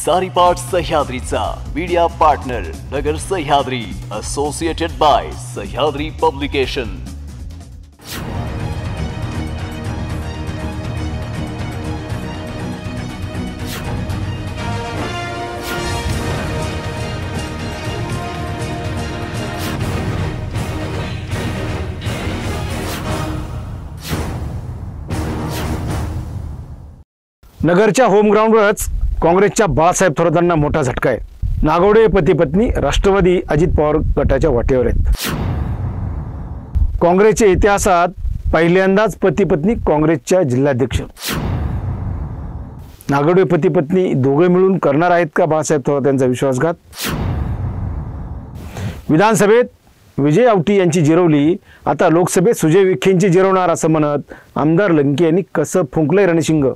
सारीपाट सह्याद्रीचा media partner Nagar Sahyadri, associated by Sahyadri publication. नगरच्या home ग्राउंडवरच काँग्रेसच्या बाळासाहेब थोरातांना मोठा झटका आहे। नागवडे पती पत्नी राष्ट्रवादी अजित पवार गटाच्या वाटेवर आहेत। काँग्रेसच्या इतिहासात पहिल्यांदाच पती पत्नी काँग्रेसच्या जिल्हाध्यक्ष। नागवडे पती पत्नी दोघे मिळून करणार आहेत का बाळासाहेब थोरात यांचा विश्वासघात? विधानसभेत विजय आवटी यांची जिरवली, आता लोकसभेत सुजय विखेंची जिरवणार असं म्हणत आमदार लंके यांनी कसं फुंकलंय रणशिंग।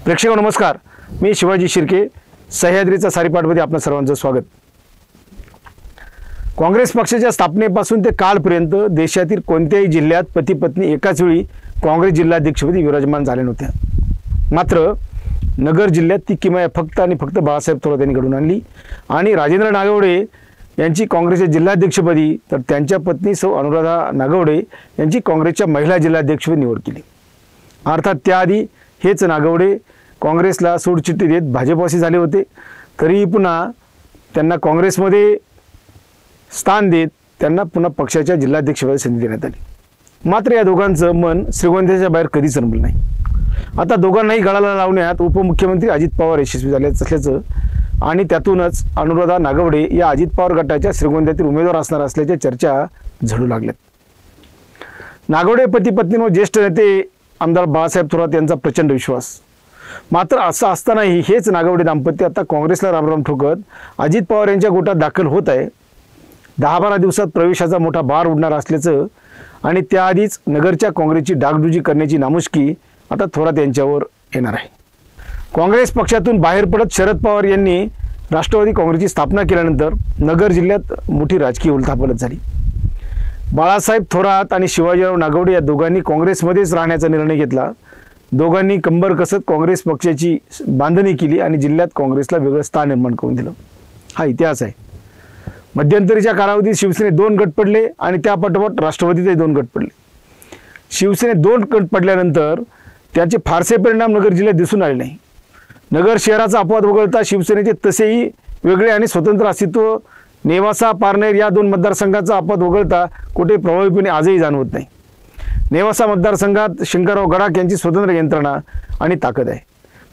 प्रेक्षक नमस्कार, मी शिवाजी शिर्के, सह्याद्रीचा सारीपाटमध्ये आपलं सर्वांचं स्वागत। काँग्रेस पक्षाच्या स्थापनेपासून ते कालपर्यंत देशातील कोणत्याही जिल्ह्यात पती पत्नी एकाच वेळी काँग्रेस जिल्हाध्यक्षपदी विराजमान झाले नव्हते। मात्र नगर जिल्ह्यात ती किमया फक्त आणि फक्त बाळासाहेब थोरात यांनी घडून आणली आणि राजेंद्र नागवडे यांची काँग्रेसच्या जिल्हाध्यक्षपदी तर त्यांच्या पत्नी सौ अनुराधा नागवडे यांची काँग्रेसच्या महिला जिल्हाध्यक्षपदी निवड केली। अर्थात त्याआधी हेच नागवडे काँग्रेसला सोडचिठ्ठी देत भाजपवासी झाले होते, तरीही पुन्हा त्यांना काँग्रेसमध्ये स्थान देत त्यांना पुन्हा पक्षाच्या जिल्हाध्यक्षपदी संधी देण्यात आली। मात्र या दोघांचं मन श्रीगोंद्याच्या बाहेर कधीच रमलं नाही। आता दोघांनाही गळाला लावण्यात उपमुख्यमंत्री अजित पवार यशस्वी झाले असल्याचं आणि त्यातूनच अनुराधा नागवडे या अजित पवार गटाच्या श्रीगोंद्यातील उमेदवार असणार असल्याच्या चर्चा झडू लागल्यात। नागवडे पती पत्नींवर ज्येष्ठ नेते आमदार बाळासाहेब थोरात यांचा प्रचंड विश्वास। मात्र असं असतानाही हेच नागवडे दाम्पत्य आता काँग्रेसला रामराम ठोकत अजित पवार यांच्या गोटात दाखल होत आहे। 10-12 दिवसात प्रवेशाचा मोठा बार उडणार असल्याचं आणि त्याआधीच नगरच्या काँग्रेसची डागडुजी करण्याची नामुष्की आता थोरात यांच्यावर येणार आहे। काँग्रेस पक्षातून बाहेर पडत शरद पवार यांनी राष्ट्रवादी काँग्रेसची स्थापना केल्यानंतर नगर जिल्ह्यात मोठी राजकीय उलथापालथ झाली। बाळासाहेब थोरात आणि शिवाजीराव नागवडे या दोघांनी काँग्रेसमध्येच राहण्याचा निर्णय घेतला। दोघांनी कंबर कसत काँग्रेस पक्षाची बांधणी केली आणि जिल्ह्यात काँग्रेसला वेगळं स्थान निर्माण करून दिलं। हा इतिहास आहे। मध्यंतरीच्या कालावधीत शिवसेनेत 2 गट पडले आणि त्या पाठोपाठ राष्ट्रवादीतही 2 गट पडले। शिवसेनेत 2 गट पडल्यानंतर त्याचे फारसे परिणाम नगर जिल्ह्यात दिसून आले नाही। नगर शहराचा अपवाद वगळता शिवसेनेचे तसेही वेगळे आणि स्वतंत्र अस्तित्व नेवासा पारनेर या 2 मतदारसंघाचा अपवाद वगळता कुठे प्रभावीपणे आजही जाणवत नाही। नेवासा मतदारसंघात शंकरराव गडाख यांची स्वतंत्र यंत्रणा आणि ताकद आहे,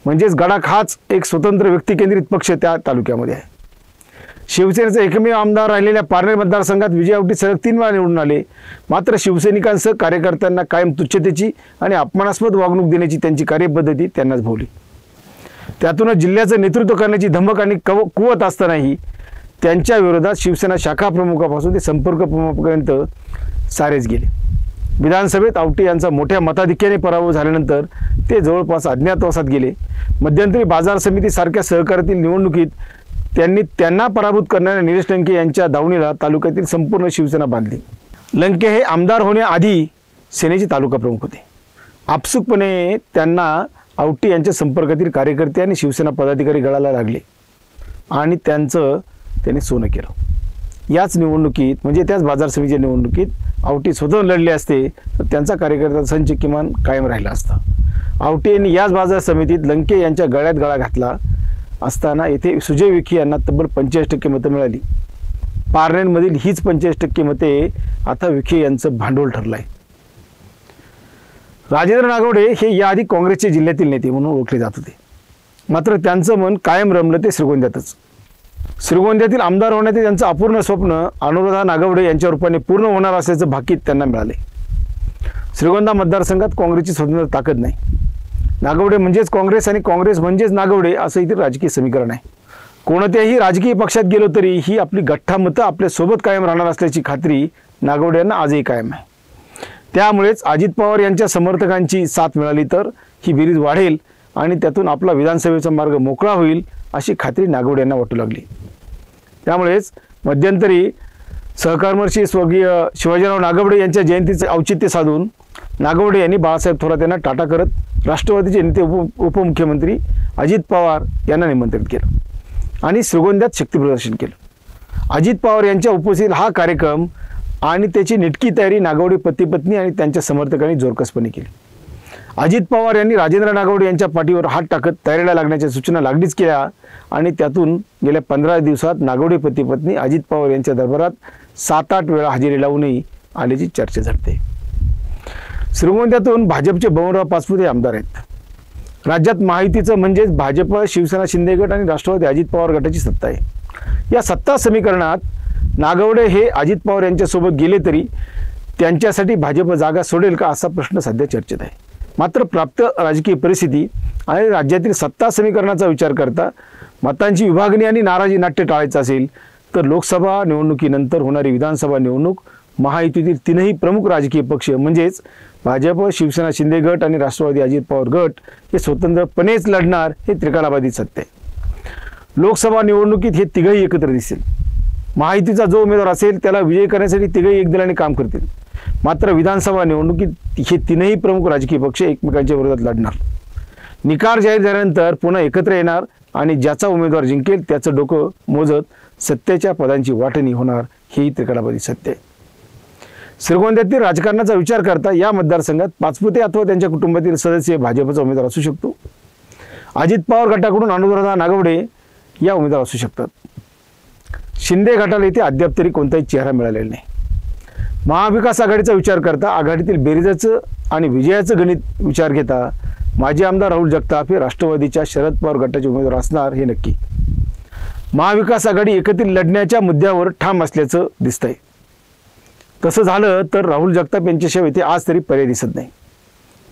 म्हणजेच गडाख हाच एक स्वतंत्र व्यक्तिकेंद्रित पक्ष त्या तालुक्यामध्ये आहे। शिवसेनेचा एकमेव आमदार राहिलेल्या पारनेर मतदारसंघात विजय आवटी सलग 3 वेळा निवडून आले। मात्र शिवसैनिकांसह कार्यकर्त्यांना कायम तुच्छतेची आणि अपमानास्पद वागणूक देण्याची त्यांची कार्यपद्धती त्यांनाच भोवली। त्यातूनच जिल्ह्याचं नेतृत्व करण्याची धमक आणि कुवत असतानाही त्यांच्या विरोधात शिवसेना शाखा प्रमुखापासून ते संपर्क प्रमुखापर्यंत सारेच गेले। विधानसभेत आवटी यांचा मोठ्या मताधिक्याने पराभव झाल्यानंतर ते जवळपास अज्ञातवासात गेले। मध्यंतरी बाजार समिती सारख्या सहकार्यातील निवडणुकीत त्यांना पराभूत करणाऱ्या निलेश लंके यांच्या दावणीला तालुक्यातील संपूर्ण शिवसेना बांधली। लंके हे आमदार होण्याआधी सेनेचे तालुका प्रमुख होते। आपसुकपणे त्यांना आवटी यांच्या संपर्कातील कार्यकर्ते आणि शिवसेना पदाधिकारी गळाला लागले आणि त्यांनी सोनं केलं। याच निवडणुकीत म्हणजे त्याच बाजार समितीच्या निवडणुकीत आवटी स्वतः लढले असते तर त्यांचा कार्यकर्ता संच किमान कायम राहिला असता। आवटी यांनी याच बाजार समितीत लंके यांच्या गळ्यात गळा घातला असताना येथे सुजय विखे यांना तब्बल 45% मतं मिळाली। पारनेरमधील हीच 45% मते आता विखे यांचं भांडवल ठरलं आहे। राजेंद्र नागवडे हे याआधी काँग्रेसचे जिल्ह्यातील नेते म्हणून ओळखले जात होते, मात्र त्यांचं मन कायम रमलं ते श्रीगोंद्यातच। श्रीगोंद्यातील आमदार होण्याचे त्यांचं अपूर्ण स्वप्न अनुराधा नागवडे यांच्या रूपाने पूर्ण होणार असल्याचं भाकीत त्यांना मिळाले। श्रीगोंदा मतदारसंघात काँग्रेसची स्वतंत्र ताकद नाही। नागवडे म्हणजेच काँग्रेस आणि काँग्रेस म्हणजेच नागवडे असं इथे राजकीय समीकरण आहे। कोणत्याही राजकीय पक्षात गेलो तरी ही आपली गठ्ठा मतं आपल्या सोबत कायम राहणार असल्याची खात्री नागवडे यांना आजही कायम आहे। त्यामुळेच अजित पवार यांच्या समर्थकांची साथ मिळाली तर ही बेरीज वाढेल आणि त्यातून आपला विधानसभेचा मार्ग मोकळा होईल अशी खात्री नागवडे यांना वाटू लागली। त्यामुळेच मध्यंतरी सहकारमर्षी स्वर्गीय शिवाजीराव नागवडे यांच्या जयंतीचे औचित्य साधून नागवडे यांनी बाळासाहेब थोरात यांना टाटा करत राष्ट्रवादीचे नेते उपमुख्यमंत्री अजित पवार यांना निमंत्रित केलं आणि श्रीगोंद्यात शक्तीप्रदर्शन केलं। अजित पवार यांच्या उपस्थितीत हा कार्यक्रम आणि त्याची नेटकी तयारी नागवडे पती पत्नी आणि त्यांच्या समर्थकांनी जोरकसपणे केली। अजित पवार यांनी राजेंद्र नागवडे यांच्या पाठीवर हात टाकत तयारीला लागण्याच्या सूचना लागलीच केल्या आणि त्यातून गेल्या 15 दिवसात नागवडे पती पत्नी अजित पवार यांच्या दरबारात 7-8 वेळा हजेरी लावूनही आल्याची चर्चा झडते। श्रीगोंद्यातून भाजपचे बबनराव पाचपुते आमदार आहेत। राज्यात महायुतीचं म्हणजेच भाजप, शिवसेना शिंदे गट आणि राष्ट्रवादी अजित पवार गटाची सत्ता आहे। या सत्ता समीकरणात नागवडे हे अजित पवार यांच्यासोबत गेले तरी त्यांच्यासाठी भाजप जागा सोडेल का असा प्रश्न सध्या चर्चेत आहे। मात्र प्राप्त राजकीय परिस्थिती आणि राज्यातील सत्ता समीकरणाचा विचार करता मतांची विभागणी आणि नाराजी नाट्य टाळायचं असेल तर लोकसभा निवडणुकीनंतर होणारी विधानसभा निवडणूक महायुतीतील तीनही प्रमुख राजकीय पक्ष म्हणजेच भाजप, शिवसेना शिंदे गट आणि राष्ट्रवादी अजित पवार गट हे स्वतंत्रपणेच लढणार हे त्रिकालाबाधित सत्य आहे। लोकसभा निवडणुकीत हे तिघही एकत्र दिसतील। महायुतीचा जो उमेदवार असेल त्याला विजयी करण्यासाठी तिघही एक दिलाने काम करतील। मात्र विधानसभा निवडणुकीत हे तीनही प्रमुख राजकीय पक्ष एकमेकांच्या विरोधात लढणार। निकाल जाहीर झाल्यानंतर पुन्हा एकत्र येणार आणि ज्याचा उमेदवार जिंकेल त्याचं डोकं मोजत सत्तेच्या पदांची वाटणी होणार हेही त्रिकालाबाधित सत्य आहे। श्रीगोंद्यातील राजकारणाचा विचार करता या मतदारसंघात पाचपुते अथवा त्यांच्या कुटुंबातील सदस्य भाजपचा उमेदवार असू शकतो। अजित पवार गटाकडून अनुराधा नागवडे या उमेदवार असू शकतात। शिंदे गटाला इथे अद्याप तरी कोणताही चेहरा मिळालेला नाही। महाविकास आघाडीचा विचार करता आघाडीतील बेरीजाचं आणि विजयाचं गणित विचार घेता माजी आमदार राहुल जगताप हे राष्ट्रवादीच्या शरद पवार गटाचे उमेदवार असणार हे नक्की। महाविकास आघाडी एकत्रित लढण्याच्या मुद्द्यावर ठाम असल्याचं दिसतंय। तसं झालं तर राहुल जगताप यांच्याशिवाय इथे आज तरी पर्याय दिसत नाही।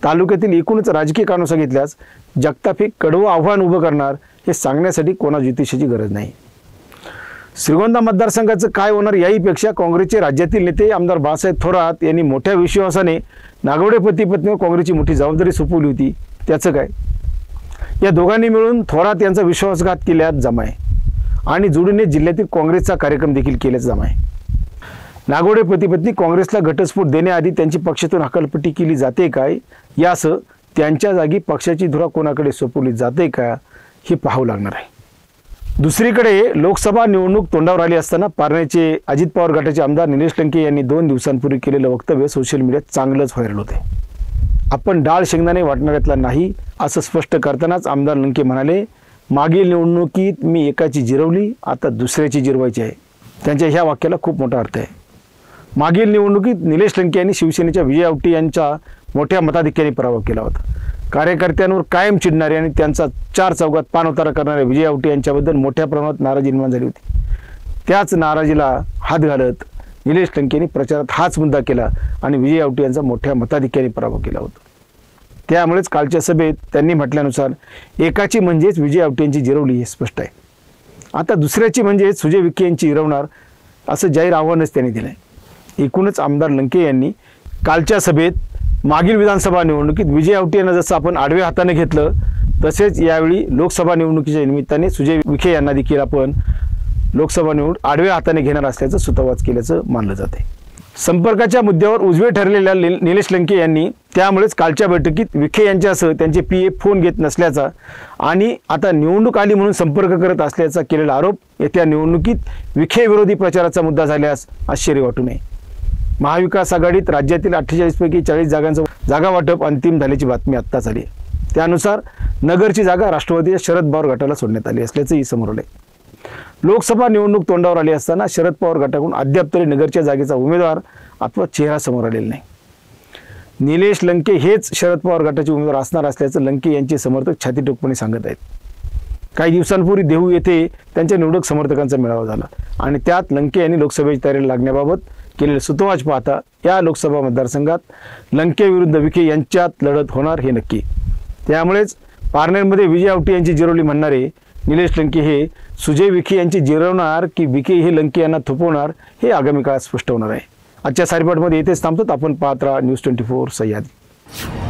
तालुक्यातील एकूणच राजकीय कानोसा घेतल्यास जगताप हे कडवं आव्हान उभं करणार हे सांगण्यासाठी कोणा ज्योतिषाची गरज नाही। श्रीगोंदा मतदारसंघाचं काय होणार याहीपेक्षा काँग्रेसचे राज्यातील नेते आमदार बाळासाहेब थोरात यांनी मोठ्या विश्वासाने नागवडे पती पत्नीवर काँग्रेसची मोठी जबाबदारी सोपवली होती, त्याचं काय? या दोघांनी मिळून थोरात यांचा विश्वासघात केल्यात जमा आहे आणि जोडीने जिल्ह्यातील काँग्रेसचा कार्यक्रम देखील केल्याचा जमा आहे। नागवडे पती पत्नी काँग्रेसला घटस्फोट देण्याआधी त्यांची पक्षातून हकालपट्टी केली जाते काय यासह त्यांच्या जागी पक्षाची धुरा कोणाकडे सोपवली जाते का हे पाहावं लागणार आहे। दुसरीकडे लोकसभा निवडणूक तोंडावर आली असताना पारनेरचे अजित पवार गटाचे आमदार निलेश लंके यांनी 2 दिवसांपूर्वी केलेलं वक्तव्य सोशल मीडियात चांगलंच व्हायरल होते। आपण डाळ शेंगदाणे वाटणाऱ्यातला नाही असं स्पष्ट करतानाच आमदार लंके म्हणाले, मागील निवडणुकीत मी एकाची जिरवली, आता दुसऱ्याची जिरवायची आहे। त्यांच्या ह्या वाक्याला खूप मोठा अर्थ आहे। मागील निवडणुकीत निलेश लंके यांनी शिवसेनेच्या विजय आवटी यांचा मोठ्या मताधिक्याने पराभव केला होता। कार्यकर्त्यांवर कायम चिडणारे आणि त्यांचा 4 चौघात पाणउतारा करणारे विजय आवटी यांच्याबद्दल मोठ्या प्रमाणात नाराजी निर्माण झाली होती। त्याच नाराजीला हात घालत निलेश लंके यांनी प्रचारात हाच मुद्दा केला आणि विजय आवटी यांचा मोठ्या मताधिक्याने पराभव केला होता। त्यामुळेच कालच्या सभेत त्यांनी म्हटल्यानुसार एकाची म्हणजेच विजय आवटी यांची जिरवली हे स्पष्ट आहे। आता दुसऱ्याची म्हणजेच सुजय विखे यांची जिरवणार असं जाहीर आव्हानच त्यांनी दिलं आहे। एकूणच आमदार लंके यांनी कालच्या सभेत मागील विधानसभा निवडणुकीत विजय आवटी यांना जसं आपण आडव्या हाताने घेतलं तसेच यावेळी लोकसभा निवडणुकीच्या निमित्ताने सुजय विखे यांना देखील आपण लोकसभा निवडणूक आडव्या हाताने घेणार असल्याचं सुतोवाच केल्याचं मानलं जाते। संपर्काच्या मुद्द्यावर उजवे ठरलेल्या निलेश लंके यांनी त्यामुळेच कालच्या बैठकीत विखे यांच्यासह त्यांचे पीए फोन घेत नसल्याचा आणि आता निवडणूक आली म्हणून संपर्क करत असल्याचा केलेला आरोप येत्या निवडणुकीत विखे विरोधी प्रचाराचा मुद्दा झाल्यास आश्चर्य वाटू नये। महाविकास आघाडीत राज्यातील 48 पैकी 40 जागांचं जागा वाटप अंतिम झाल्याची बातमी आत्ताच आली आहे। त्यानुसार नगरची जागा राष्ट्रवादीच्या शरद पवार गटाला सोडण्यात आली असल्याचंही समोर आलंय। लोकसभा निवडणूक तोंडावर आली असताना शरद पवार गटाकडून अद्याप तरी नगरच्या जागेचा उमेदवार अथवा चेहरा समोर आलेला नाही। निलेश लंके हेच शरद पवार गटाचे उमेदवार असणार असल्याचं लंके यांचे समर्थक छातीटोकपणे सांगत आहेत। काही दिवसांपूर्वी देहू येथे त्यांच्या निवडक समर्थकांचा मेळावा झाला आणि त्यात लंके यांनी लोकसभेची तयारी लागण्याबाबत केलेले सुतोवाच पाहता या लोकसभा मतदारसंघात लंके विरुद्ध विखे यांच्यात लढत होणार हे नक्की। त्यामुळेच पारनेरमध्ये विजय आवटी यांची जिरवली म्हणणारे निलेश लंके हे सुजय विखे यांची जिरवणार की विखे हे लंके यांना थोपवणार हे आगामी काळात स्पष्ट होणार आहे। आजच्या सारीपाटमध्ये येथेच थांबतो। आपण पाहत राहा न्यूज 24 सह्याद्री।